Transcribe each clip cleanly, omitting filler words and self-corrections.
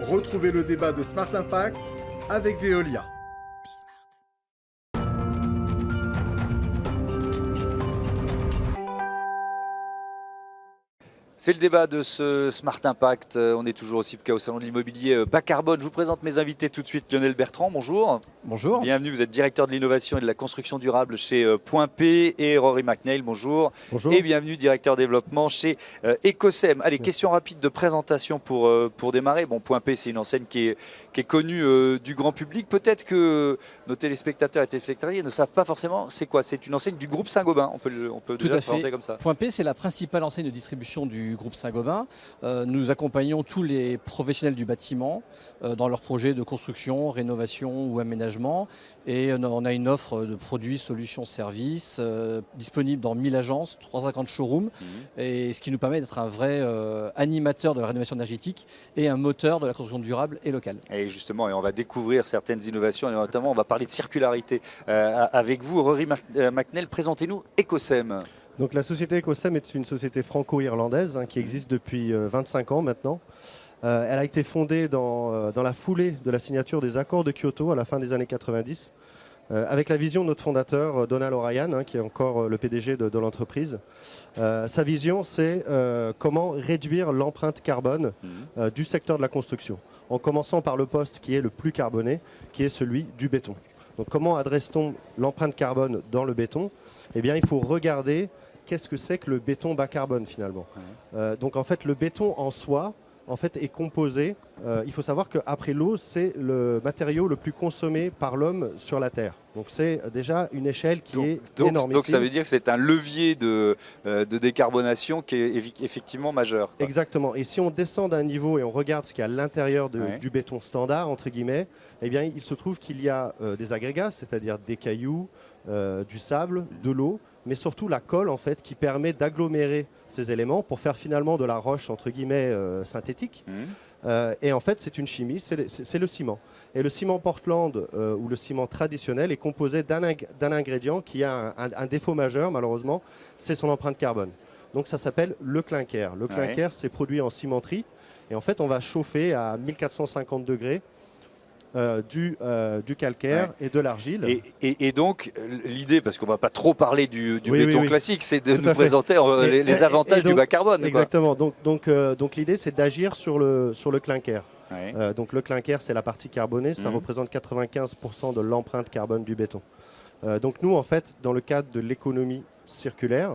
Retrouvez le débat de Smart Impact avec Veolia. C'est le débat de ce Smart Impact. On est toujours au CIPCA au Salon de l'Immobilier bas carbone. Je vous présente mes invités tout de suite. Lionel Bertrand, bonjour. Bonjour. Bienvenue, vous êtes directeur de l'innovation et de la construction durable chez Point P. Et Rory McNeil, bonjour. Bonjour. Et bienvenue, directeur développement chez Ecosem. Allez, question rapide de présentation pour démarrer. Bon, Point P, c'est une enseigne qui est connue du grand public. Peut-être que nos téléspectateurs et téléspectatrices ne savent pas forcément c'est quoi. C'est une enseigne du groupe Saint-Gobain. On peut Tout déjà à le présenter fait. comme ça. Point P, c'est la principale enseigne de distribution du groupe Saint-Gobain. Nous accompagnons tous les professionnels du bâtiment dans leurs projets de construction, rénovation ou aménagement. Et on a une offre de produits, solutions, services disponible dans 1000 agences, 350 showrooms. Et ce qui nous permet d'être un vrai animateur de la rénovation énergétique et un moteur de la construction durable et locale. Et justement, on va découvrir certaines innovations et notamment on va parler de circularité avec vous. Rory McNeil, présentez-nous Ecosem. Donc la société Ecosem est une société franco-irlandaise qui existe depuis 25 ans maintenant. Elle a été fondée dans la foulée de la signature des accords de Kyoto à la fin des années 90, avec la vision de notre fondateur Donald O'Ryan, qui est encore le PDG de l'entreprise. Sa vision, c'est comment réduire l'empreinte carbone du secteur de la construction, en commençant par le poste qui est le plus carboné, qui est celui du béton. Donc comment adresse-t-on l'empreinte carbone dans le béton ? Eh bien, il faut regarder qu'est-ce que c'est que le béton bas carbone finalement. Donc en fait, le béton en soi est composé. Il faut savoir qu'après l'eau, c'est le matériau le plus consommé par l'homme sur la Terre. Donc c'est déjà une échelle qui est énorme. Donc ça veut dire que c'est un levier de décarbonation qui est effectivement majeur, quoi. Exactement. Et si on descend d'un niveau et on regarde ce qu'il y a à l'intérieur du béton standard, entre guillemets, eh bien, il se trouve qu'il y a des agrégats, c'est-à-dire des cailloux, du sable, de l'eau, mais surtout la colle en fait qui permet d'agglomérer ces éléments pour faire finalement de la roche entre guillemets synthétique. Et en fait c'est une chimie, c'est le ciment. Et le ciment Portland ou le ciment traditionnel est composé d'un ingrédient qui a un défaut majeur malheureusement, c'est son empreinte carbone. Donc ça s'appelle le clinker. Le clinker c'est produit en cimenterie et en fait on va chauffer à 1450 degrés. Du calcaire et de l'argile. Et donc, l'idée, parce qu'on ne va pas trop parler du béton classique, c'est de nous présenter les avantages du bas carbone. Exactement. Donc l'idée, c'est d'agir sur le clinker. Donc le clinker, c'est la partie carbonée. Ça représente 95% de l'empreinte carbone du béton. Donc nous, en fait, dans le cadre de l'économie circulaire,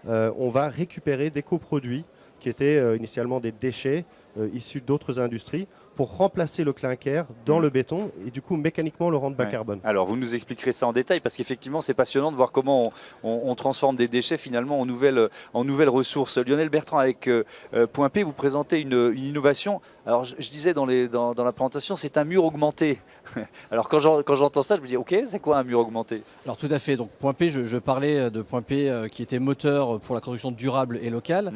on va récupérer des coproduits qui étaient initialement des déchets issus d'autres industries pour remplacer le clinker dans le béton et du coup mécaniquement le rendre bas carbone. Alors vous nous expliquerez ça en détail parce qu'effectivement c'est passionnant de voir comment on transforme des déchets finalement en nouvelles ressources. Lionel Bertrand avec Point P, vous présentez une innovation. Alors je disais dans la présentation, c'est un mur augmenté. Alors quand j'entends ça, je me dis ok, c'est quoi un mur augmenté? Alors tout à fait, donc Point P, je parlais de Point P qui était moteur pour la construction durable et locale.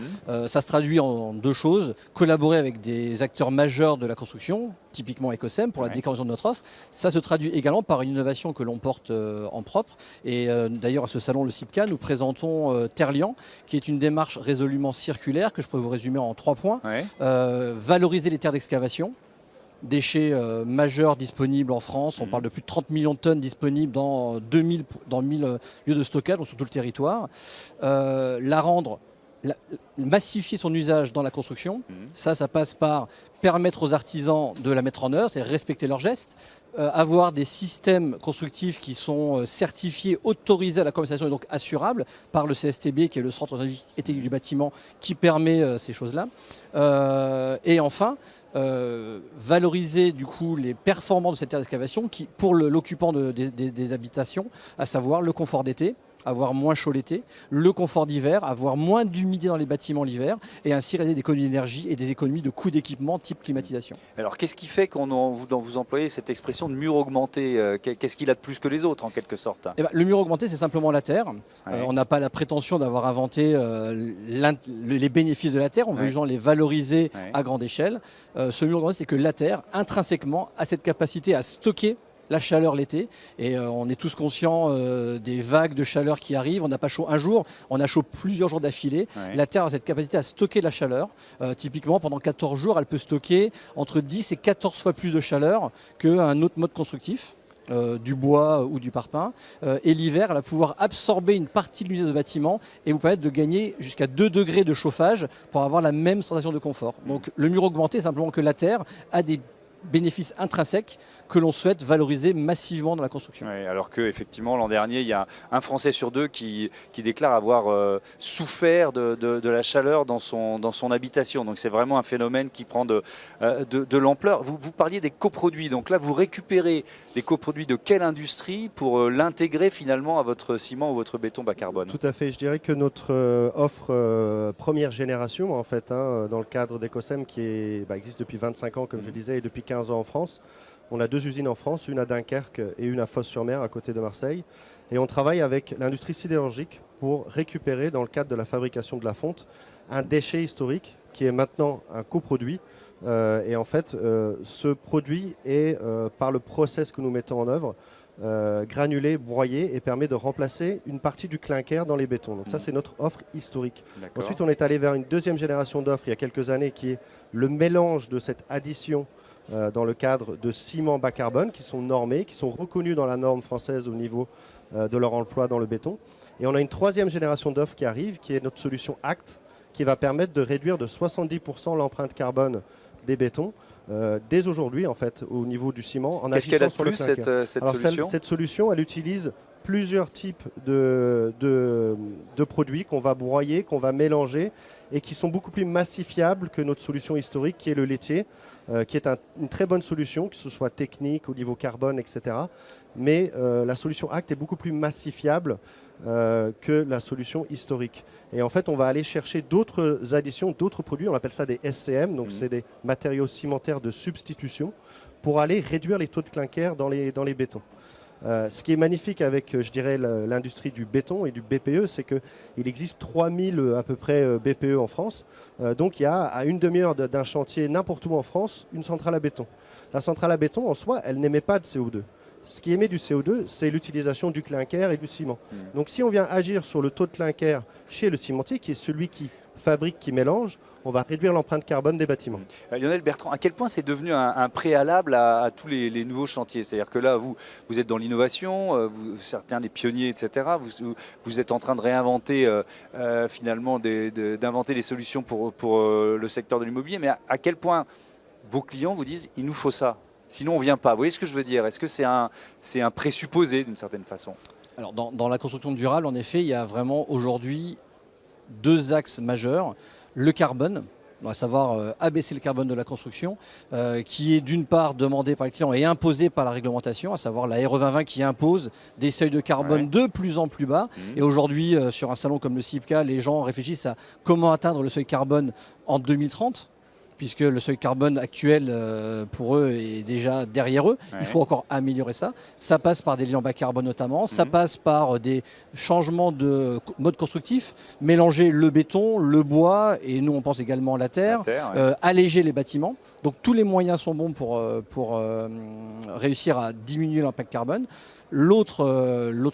Ça se traduit en deux choses, collaborer avec des acteurs majeurs de la construction, typiquement Ecosem pour la décarbonation de notre offre. Ça se traduit également par une innovation que l'on porte en propre. Et d'ailleurs à ce salon, le CIPCA, nous présentons Terlian, qui est une démarche résolument circulaire que je peux vous résumer en 3 points. Valoriser les terres d'excavation. Déchets majeurs disponibles en France. On parle de plus de 30 millions de tonnes disponibles dans 1000 lieux de stockage, donc sur tout le territoire. Massifier son usage dans la construction. Ça passe par permettre aux artisans de la mettre en œuvre, c'est respecter leurs gestes. Avoir des systèmes constructifs qui sont certifiés, autorisés à la commercialisation et donc assurables par le CSTB, qui est le Centre scientifique et technique du bâtiment, qui permet ces choses-là. Et enfin, valoriser du coup les performances de cette terre d'excavation qui, pour l'occupant des habitations, à savoir le confort d'été, avoir moins chaud l'été, le confort d'hiver, avoir moins d'humidité dans les bâtiments l'hiver et ainsi réaliser des économies d'énergie et des économies de coûts d'équipement type climatisation. Alors qu'est-ce qui fait vous employez cette expression de mur augmenté? Qu'est-ce qu'il a de plus que les autres en quelque sorte? Le mur augmenté, c'est simplement la terre. On n'a pas la prétention d'avoir inventé les bénéfices de la terre, on veut justement les valoriser à grande échelle. Ce mur augmenté, c'est que la terre, intrinsèquement, a cette capacité à stocker la chaleur l'été. Et on est tous conscients des vagues de chaleur qui arrivent. On n'a pas chaud un jour, on a chaud plusieurs jours d'affilée. Ouais. La Terre a cette capacité à stocker la chaleur. Typiquement, pendant 14 jours, elle peut stocker entre 10 et 14 fois plus de chaleur qu'un autre mode constructif. Du bois ou du parpaing. Et l'hiver, elle va pouvoir absorber une partie de l'unité de bâtiment et vous permettre de gagner jusqu'à 2 degrés de chauffage pour avoir la même sensation de confort. Donc le mur augmenté, simplement que la Terre a des bénéfices intrinsèques que l'on souhaite valoriser massivement dans la construction. Ouais, alors qu'effectivement, l'an dernier, il y a un Français sur deux qui déclare avoir souffert de la chaleur dans son habitation. Donc c'est vraiment un phénomène qui prend de l'ampleur. Vous parliez des coproduits. Donc là, vous récupérez des coproduits de quelle industrie pour l'intégrer finalement à votre ciment ou votre béton bas carbone? Tout à fait. Je dirais que notre offre première génération, en fait, dans le cadre d'Ecosem qui existe depuis 25 ans, comme je disais, et depuis 15 ans en France. On a 2 usines en France, une à Dunkerque et une à Fos-sur-Mer, à côté de Marseille. Et on travaille avec l'industrie sidérurgique pour récupérer, dans le cadre de la fabrication de la fonte, un déchet historique qui est maintenant un coproduit. Et en fait, ce produit est, par le process que nous mettons en œuvre, granulé, broyé et permet de remplacer une partie du clinker dans les bétons. Donc ça, c'est notre offre historique. Ensuite, on est allé vers une deuxième génération d'offres il y a quelques années qui est le mélange de cette addition dans le cadre de ciments bas carbone qui sont normés, qui sont reconnus dans la norme française au niveau de leur emploi dans le béton. Et on a une troisième génération d'offres qui arrive, qui est notre solution ACT, qui va permettre de réduire de 70% l'empreinte carbone des bétons dès aujourd'hui en fait au niveau du ciment. Qu'est-ce qu'elle a de plus cette solution? Cette solution, elle utilise plusieurs types de produits qu'on va broyer, qu'on va mélanger et qui sont beaucoup plus massifiables que notre solution historique qui est le laitier, qui est une très bonne solution, que ce soit technique, au niveau carbone, etc. Mais la solution ACT est beaucoup plus massifiable que la solution historique. Et en fait, on va aller chercher d'autres additions, d'autres produits, on appelle ça des SCM, donc c'est des matériaux cimentaires de substitution, pour aller réduire les taux de clinker dans les bétons. Ce qui est magnifique avec, je dirais, l'industrie du béton et du BPE, c'est qu'il existe 3000 à peu près BPE en France. Donc il y a à une demi-heure d'un chantier n'importe où en France une centrale à béton. La centrale à béton en soi, elle n'émet pas de CO2. Ce qui émet du CO2, c'est l'utilisation du clinker et du ciment. Donc si on vient agir sur le taux de clinker chez le cimentier, qui est celui qui fabrique, qui mélange, on va réduire l'empreinte carbone des bâtiments. Lionel Bertrand, à quel point c'est devenu un préalable à tous les nouveaux chantiers? C'est-à-dire que là, vous êtes dans l'innovation, certains des pionniers, etc. Vous êtes en train de réinventer finalement, d'inventer des solutions pour le secteur de l'immobilier. Mais à quel point vos clients vous disent il nous faut ça, sinon on ne vient pas? Vous voyez ce que je veux dire? Est-ce que c'est un présupposé d'une certaine façon? Alors dans la construction durable, en effet, il y a vraiment aujourd'hui 2 axes majeurs. Le carbone, à savoir abaisser le carbone de la construction, qui est d'une part demandé par les clients et imposé par la réglementation, à savoir la RE 2020 qui impose des seuils de carbone de plus en plus bas. Et aujourd'hui, sur un salon comme le CIPCA, les gens réfléchissent à comment atteindre le seuil carbone en 2030. Puisque le seuil carbone actuel, pour eux, est déjà derrière eux. Il faut encore améliorer ça. Ça passe par des liants bas carbone notamment. Ça passe par des changements de mode constructif, mélanger le béton, le bois, et nous, on pense également à la terre, alléger les bâtiments. Donc tous les moyens sont bons pour réussir à diminuer l'impact carbone. L'autre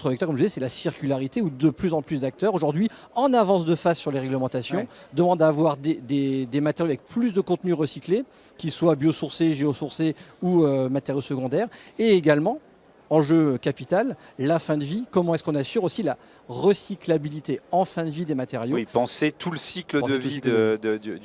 vecteur, comme je disais, c'est la circularité, où de plus en plus d'acteurs, aujourd'hui, en avance de phase sur les réglementations, demandent à avoir des matériaux avec plus de contenu recyclé, qu'ils soient biosourcés, géosourcés ou matériaux secondaires, et également, enjeu capital, la fin de vie. Comment est-ce qu'on assure aussi la recyclabilité en fin de vie des matériaux? Oui, penser tout le cycle de vie du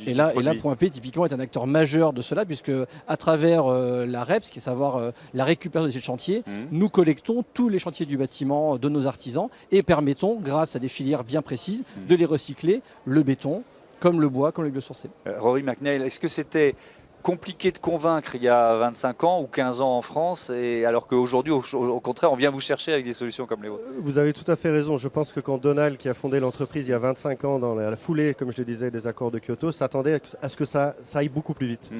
et là, produit. Point P, typiquement, est un acteur majeur de cela, puisque à travers la REPS, qui est savoir la récupération de ces chantiers, nous collectons tous les chantiers du bâtiment de nos artisans et permettons, grâce à des filières bien précises, de les recycler, le béton, comme le bois, comme le biosourcé. Rory McNeil, est-ce que c'était compliqué de convaincre il y a 25 ans ou 15 ans en France, et alors qu'aujourd'hui, au contraire, on vient vous chercher avec des solutions comme les vôtres? Vous avez tout à fait raison. Je pense que quand Donald, qui a fondé l'entreprise il y a 25 ans, dans la foulée, comme je le disais, des accords de Kyoto, s'attendait à ce que ça aille beaucoup plus vite.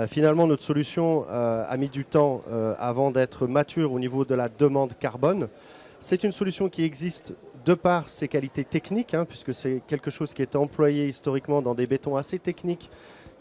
Finalement, notre solution a mis du temps avant d'être mature au niveau de la demande carbone. C'est une solution qui existe de par ses qualités techniques, puisque c'est quelque chose qui est employé historiquement dans des bétons assez techniques,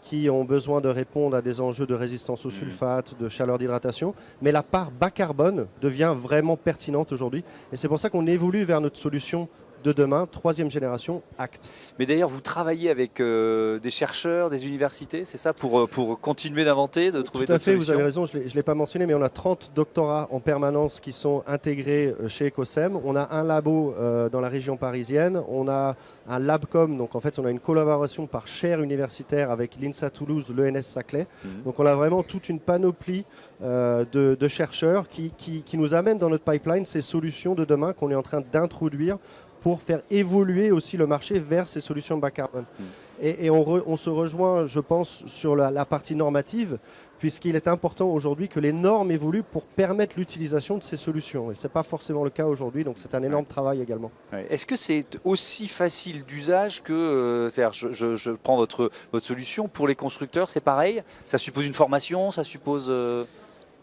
qui ont besoin de répondre à des enjeux de résistance au sulfate, de chaleur d'hydratation. Mais la part bas carbone devient vraiment pertinente aujourd'hui. Et c'est pour ça qu'on évolue vers notre solution de demain, 3e génération, ACT. Mais d'ailleurs, vous travaillez avec des chercheurs, des universités, c'est ça, pour continuer d'inventer, de trouver Tout à d'autres fait, solutions? vous avez raison, je ne l'ai pas mentionné, mais on a 30 doctorats en permanence qui sont intégrés chez Ecosem. On a un labo dans la région parisienne, on a un Labcom, donc en fait on a une collaboration par chaire universitaire avec l'INSA Toulouse, l'ENS Saclay. Donc on a vraiment toute une panoplie de chercheurs qui nous amènent dans notre pipeline ces solutions de demain qu'on est en train d'introduire pour faire évoluer aussi le marché vers ces solutions bas carbone. Et on se rejoint, je pense, sur la partie normative, puisqu'il est important aujourd'hui que les normes évoluent pour permettre l'utilisation de ces solutions. Et ce n'est pas forcément le cas aujourd'hui, donc c'est un énorme travail également. Ouais. Est-ce que c'est aussi facile d'usage que... c'est-à-dire, je prends votre solution, pour les constructeurs, c'est pareil? Ça suppose une formation, ça suppose...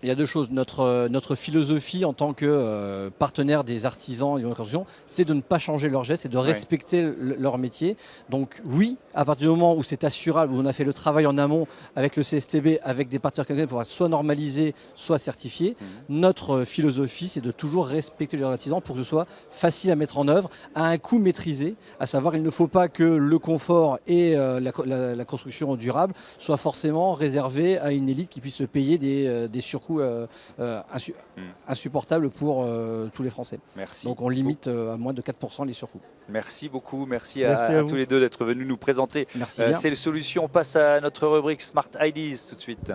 Il y a deux choses. Notre philosophie en tant que partenaire des artisans et de la construction, c'est de ne pas changer leur geste et de respecter leur métier. Donc oui, à partir du moment où c'est assurable, où on a fait le travail en amont avec le CSTB, avec des partenaires pour être soit normalisé, soit certifié, notre philosophie, c'est de toujours respecter les artisans pour que ce soit facile à mettre en œuvre, à un coût maîtrisé. À savoir, il ne faut pas que le confort et la construction durable soient forcément réservés à une élite qui puisse se payer des surcoûts insupportable pour tous les Français. Merci. Donc on limite à moins de 4% les surcoûts. Merci beaucoup, merci à tous les deux d'être venus nous présenter Merci bien. ces solutions. On passe à notre rubrique Smart Ideas tout de suite.